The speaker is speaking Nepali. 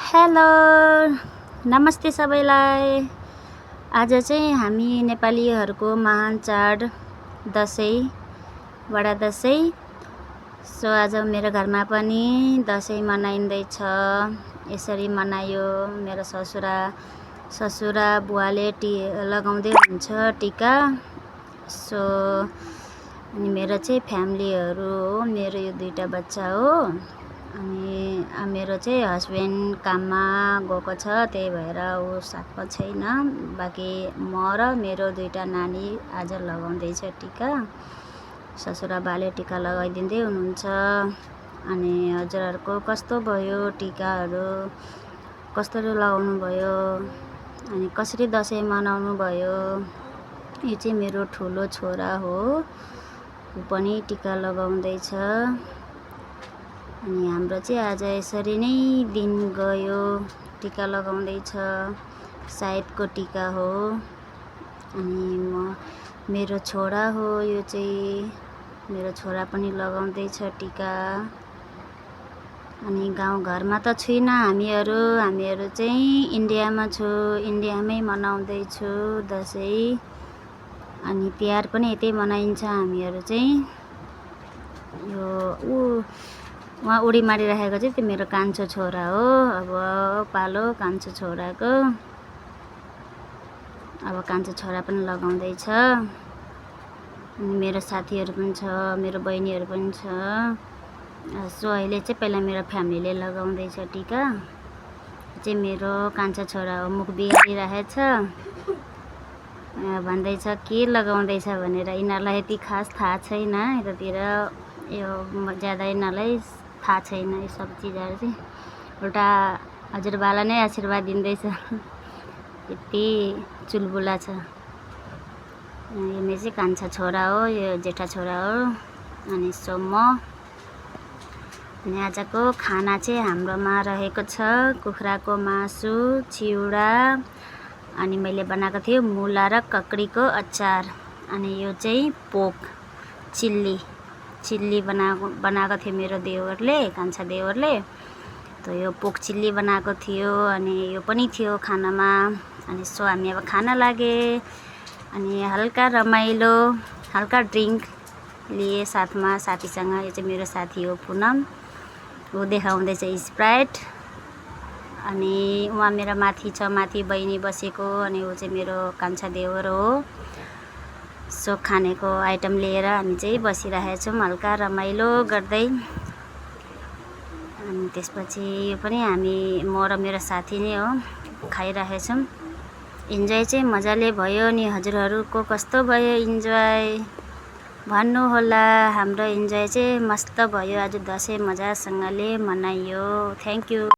हेलो, नमस्ते सबैलाई। आज चाहिँ हामी नेपालीहरूको महान चाड दसैँ, बडा दसैँ। सो आज मेरो घरमा पनि दसैँ मनाइँदैछ। यसरी मनायो। मेरो ससुरा बुवाले लगाउँदै हुन्छ टीका। सो अनि मेरो चाहिँ फ्यामिलीहरू हो, मेरो यो 2टा बच्चा हो। अनि मेरो चाहिँ हस्बेन्ड काममा गएको छ, त्यही भएर ऊ साथमा छैन। बाँकी म र मेरो 2टा नानी आज लगाउँदैछ टीका। ससुराबाले टीका लगाइदिँदै हुनुहुन्छ। अनि हजुरहरूको कस्तो भयो टीकाहरू, कसरी लगाउनु भयो, अनि कसरी दसैँ मनाउनु भयो। यो चाहिँ मेरो ठुलो छोरा हो, ऊ पनि टीका लगाउँदैछ। अनि हाम्रो चाहिँ आज यसरी नै दिन गयो, टीका लगाउँदैछ। सायदको टीका हो। अनि मेरो छोरा हो, यो चाहिँ मेरो छोरा पनि लगाउँदैछ टीका। अनि गाउँघरमा त छुइनँ हामीहरू चाहिँ इन्डियामा छु, इन्डियामै मनाउँदैछु दसैँ। अनि तिहार पनि यतै मनाइन्छ हामीहरू चाहिँ। यो उहाँ उडी मारिरहेको चाहिँ त्यो मेरो कान्छो छोरा हो। अब पालो कान्छो छोराको। अब कान्छो छोरा पनि लगाउँदैछ। अनि मेरो साथीहरू पनि छ, मेरो बहिनीहरू पनि छ। सो अहिले चाहिँ पहिला मेरो फ्यामिलीले लगाउँदैछ टीका। चाहिँ मेरो कान्छो छोरा हो, मुख बिगारिरहेछ। भन्दैछ के लगाउँदैछ भनेर। यिनीहरूलाई यति खास थाहा छैन, यतातिर यो ज्यादा यिनीहरूलाई थाहा छैन यो सब चिजहरू चाहिँ। उल्टा हजुरबालाई नै आशीर्वाद दिँदैछ, यति चुलबुला छ। यो मेरो चाहिँ कान्छा छोरा हो, यो जेठा छोरा हो। अनि सो म अनि आजको खाना चाहिँ हाम्रोमा रहेको छ कुखुराको मासु, चिउरा, अनि मैले बनाएको थिएँ मुला र ककडीको अचार। अनि यो चाहिँ पोक चिल्ली बनाएको थियो मेरो देवरले, कान्छा देवरले। त यो पोक चिल्ली बनाएको थियो। अनि यो पनि थियो खानामा। अनि सो हामी अब खाना लागे। अनि हल्का रमाइलो, हल्का ड्रिङ्क लिए साथमा साथीसँग। यो चाहिँ मेरो साथी हो पुनम, ऊ देखाउँदैछ स्प्राइट। अनि उहाँ मेरो माथि छ, माथि बहिनी बसेको। अनि ऊ चाहिँ मेरो कान्छा देवर हो। सो खानेको आइटम लिएर हामी चाहिँ बसिरहेका छौँ हल्का रमाइलो गर्दै। अनि त्यसपछि यो पनि म र मेरो साथी नै हो, खाइरहेछौँ। इन्जोय चाहिँ मजाले भयो नि। हजुरहरूको कस्तो भयो इन्जोय भन्नुहोला। हाम्रो इन्जोय चाहिँ मस्त भयो। आज दसैँ मजासँगले मनाइयो। Thank you.